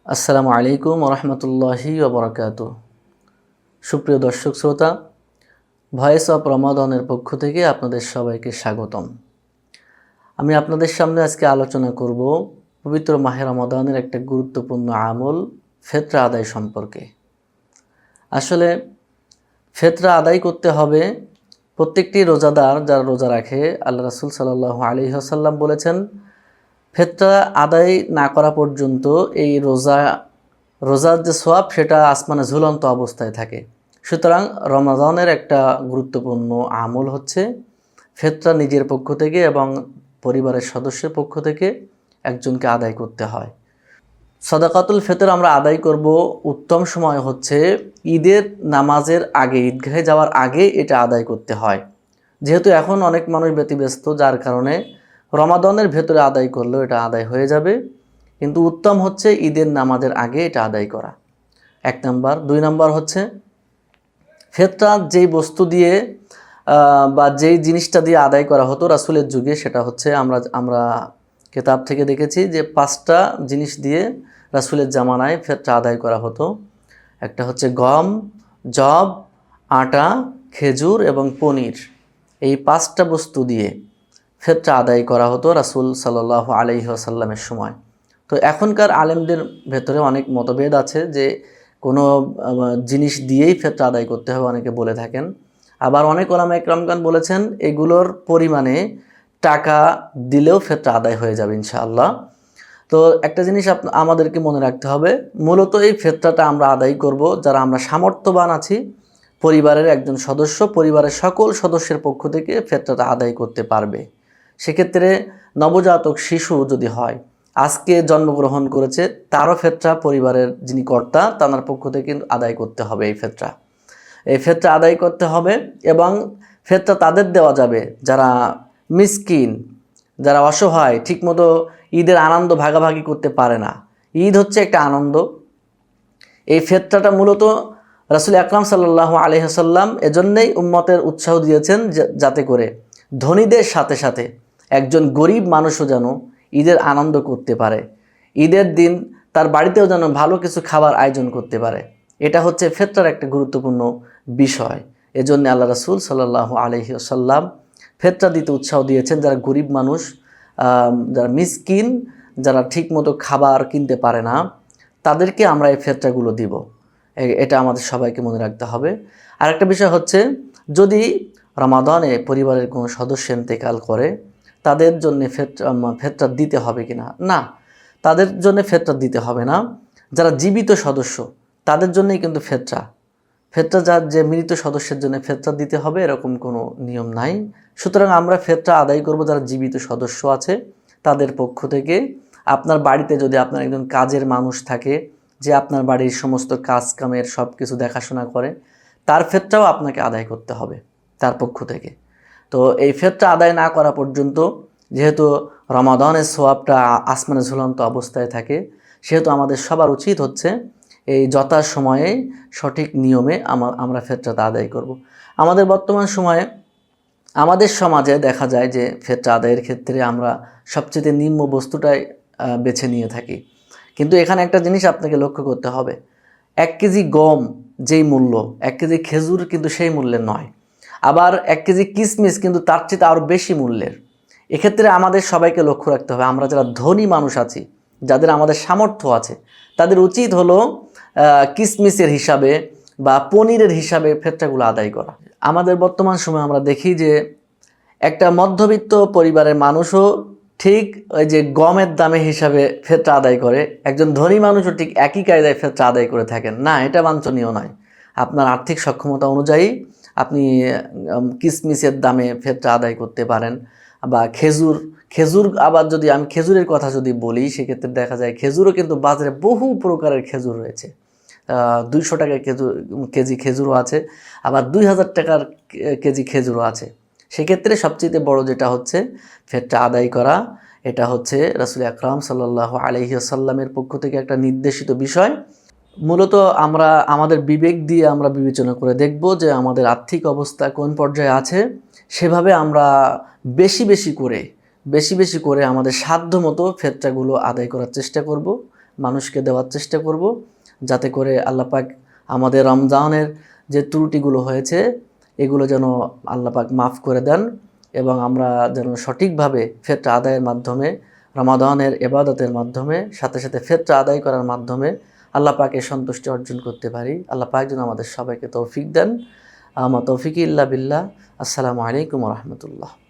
আসসালামু আলাইকুম ওরহমতুল্লাহি ওবরাকাতুহ। সুপ্রিয় দর্শক শ্রোতা, ভয়েস অফ রমাদানের পক্ষ থেকে আপনাদের সবাইকে স্বাগতম। আমি আপনাদের সামনে আজকে আলোচনা করব পবিত্র মাহে রমাদানের একটা গুরুত্বপূর্ণ আমল, ফিতরা আদায় সম্পর্কে। আসলে ফিতরা আদায় করতে হবে প্রত্যেকটি রোজাদার যারা রোজা রাখে। আল্লাহ রাসূল সাল্লাল্লাহু আলাইহি ওয়াসাল্লাম বলেছেন, ফিতরা আদায় না করা পর্যন্ত এই রোজার যে সওয়াব সেটা আসমানে ঝুলন্ত অবস্থায় থাকে। সুতরাং রমাদানের একটা গুরুত্বপূর্ণ আমল হচ্ছে ফিতরা নিজের পক্ষ থেকে এবং পরিবারের সদস্যের পক্ষ থেকে একজনকে আদায় করতে হয়। সাদাকাতুল ফিতর আমরা আদায় করব উত্তম সময় হচ্ছে ঈদের নামাজের আগে, ঈদগাহে যাওয়ার আগে এটা আদায় করতে হয়। যেহেতু এখন অনেক মানুষ ব্যতিব্যস্ত, যার কারণে রমাদানের ভেতরে আদায় করলেও এটা আদায় হয়ে যাবে, কিন্তু উত্তম হচ্ছে ঈদের নামাজের আগে এটা আদায় করা, 1 নাম্বার। 2 নাম্বার হচ্ছে ফিতরা যেই বস্তু দিয়ে বা যেই জিনিসটা দিয়ে আদায় করা হতো রাসূলের যুগে, সেটা হচ্ছে আমরা কিতাব থেকে দেখেছি যে 5টা জিনিস দিয়ে রাসূলের জামানায় ফিতরা আদায় করা হতো। একটা হচ্ছে গম, যব, আটা, খেজুর এবং পনির। এই 5টা বস্তু দিয়ে ফিতরা আদায় করা হতো রাসূল সাল্লাল্লাহু আলাইহি ওয়াসাল্লামের সময়। তো এখনকার আলেমদের ভেতরে অনেক মতভেদ আছে যে কোনো জিনিস দিয়েই ফিতরা আদায় করতে হবে, অনেকে বলে থাকেন। আবার অনেক ওলামা ইকরামগণ বলেছেন এগুলোর পরিমাণে টাকা দিলেও ফিতরা আদায় হয়ে যাবে ইনশাআল্লাহ। তো একটা জিনিস আমাদেরকে মনে রাখতে হবে, মূলত এই ফিতরাটা আমরা আদায় করব যারা আমরা সামর্থ্যবান আছি, পরিবারের একজন সদস্য পরিবারের সকল সদস্যের পক্ষ থেকে ফিতরাটা আদায় করতে পারবে। সেক্ষেত্রে নবজাতক শিশু যদি হয়, আজকে জন্মগ্রহণ করেছে, তারও ফিতরা পরিবারের যিনি কর্তা তার পক্ষ থেকে আদায় করতে হবে। এই ফিতরা আদায় করতে হবে এবং ফিতরা তাদের দেওয়া যাবে যারা মিসকিন, যারা অসহায়, ঠিকমতো ঈদের আনন্দ ভাগাভাগি করতে পারে না। ঈদ হচ্ছে একটা আনন্দ। এই ফিতরাটা মূলত রাসূল আকরাম সাল্লাল্লাহু আলাইহি ওয়াসাল্লাম এজন্যই উম্মতের উৎসাহ দিয়েছেন যাতে করে ধনীদের সাথে সাথে একজন গরিব মানুষও যেন ঈদের আনন্দ করতে পারে, ঈদের দিন তার বাড়িতেও যেন ভালো কিছু খাবার আয়োজন করতে পারে। এটা হচ্ছে ফিতরার একটা গুরুত্বপূর্ণ বিষয়। এজন্য আল্লাহ রাসূল সাল্লাল্লাহু আলাইহি ওয়াসাল্লাম ফিতরা দিতে উৎসাহ দিয়েছেন যারা গরিব মানুষ, যারা মিসকিন, যারা ঠিকমতো খাবার কিনতে পারে না, তাদেরকে আমরা এই ফিতরাগুলো দিব। এটা আমাদের সবাইকে মনে রাখতে হবে। আরেকটা বিষয় হচ্ছে, যদি রমাদানে পরিবারের কোনো সদস্য ইন্তেকাল করে, তাদের জন্য ফিতরা দিতে হবে কিনা? না, তাদের জন্য ফিতরা দিতে হবে না। যারা জীবিত সদস্য তাদের জন্যই কিন্তু ফিতরা যার যে মৃত সদস্যের জন্য ফিতরা দিতে হবে এরকম কোনো নিয়ম নাই। সুতরাং আমরা ফিতরা আদায় করব যারা জীবিত সদস্য আছে তাদের পক্ষ থেকে। আপনার বাড়িতে যদি আপনার একজন কাজের মানুষ থাকে, যে আপনার বাড়ির সমস্ত কাজ কামের সব কিছু দেখাশোনা করে, তার ফিতরাও আপনাকে আদায় করতে হবে তার পক্ষ থেকে। তো এই ফিতরা আদায় না করা পর্যন্ত, যেহেতু রমাদানের সওয়াবটা আসমানে ঝুলন্ত অবস্থায় থাকে, সেহেতু আমাদের সবার উচিত হচ্ছে এই যথাসময়ে সঠিক নিয়মে আমরা ফিতরাটা আদায় করব। আমাদের বর্তমান সময়ে আমাদের সমাজে দেখা যায় যে ফিতরা আদায়ের ক্ষেত্রে আমরা সবচেয়ে নিম্ন বস্তুটাই বেছে নিয়ে থাকি। কিন্তু এখানে একটা জিনিস আপনাকে লক্ষ্য করতে হবে, 1 কেজি গম যেই মূল্য, 1 কেজি খেজুর কিন্তু সেই মূল্যের নয়। আবার 1 কেজি কিশমিশ কিন্তু তার চেয়ে আরও বেশি মূল্যের। এক্ষেত্রে আমাদের সবাইকে লক্ষ্য রাখতে হবে, আমরা যারা ধনী মানুষ আছি, যাদের আমাদের সামর্থ্য আছে, তাদের উচিত হলো কিশমিশের হিসাবে বা পনিরের হিসাবে ফিতরাগুলো আদায় করা। আমাদের বর্তমান সময়ে আমরা দেখি যে একটা মধ্যবিত্ত পরিবারের মানুষও ঠিক ওই যে গমের দামে হিসাবে ফিতরা আদায় করে, একজন ধনী মানুষও ঠিক একই কায়দায় ফিতরা আদায় করে থাকেন। না, এটা বাঞ্ছনীয় নয়। আপনার আর্থিক সক্ষমতা অনুযায়ী আপনি কিশমিশের দামে ফিতরা আদায় করতে পারেন। বা খেজুর আবার যদি আমি খেজুরের কথা যদি বলি, সেক্ষেত্রে দেখা যায় খেজুরও কিন্তু বাজারে বহু প্রকারের খেজুর রয়েছে। 200 টাকার কেজি খেজুরও আছে, আবার 2000 টাকার কেজি খেজুরও আছে। সেক্ষেত্রে সবচেয়ে বড় যেটা হচ্ছে ফিতরা আদায় করা, এটা হচ্ছে রাসূল আকরাম সাল্লাল্লাহু আলাইহি ওয়াসাল্লামের পক্ষ থেকে একটা নির্দেশিত বিষয়। মূলত আমরা আমাদের বিবেক দিয়ে আমরা বিবেচনা করে দেখব যে আমাদের আর্থিক অবস্থা কোন পর্যায়ে আছে, সেভাবে আমরা বেশি বেশি করে আমাদের সাধ্যমতো ফিতরাগুলো আদায় করার চেষ্টা করব। মানুষকে দেওয়ার চেষ্টা করব, যাতে করে আল্লাহ পাক আমাদের রমজানের যে ত্রুটিগুলো হয়েছে এগুলো যেন আল্লাহ পাক মাফ করে দেন, এবং আমরা যেন সঠিকভাবে ফিতরা আদায়ের মাধ্যমে, রমাদানের ইবাদতের মাধ্যমে, সাথে সাথে ফিতরা আদায় করার মাধ্যমে আল্লাহ পাকের সন্তুষ্টি অর্জন করতে পারি। আল্লাহ পাক যেন আমাদের সবাইকে তৌফিক দেন। আমা তৌফিক ইল্লা বিল্লাহ। আসসালামু আলাইকুম ওয়া রাহমাতুল্লাহ।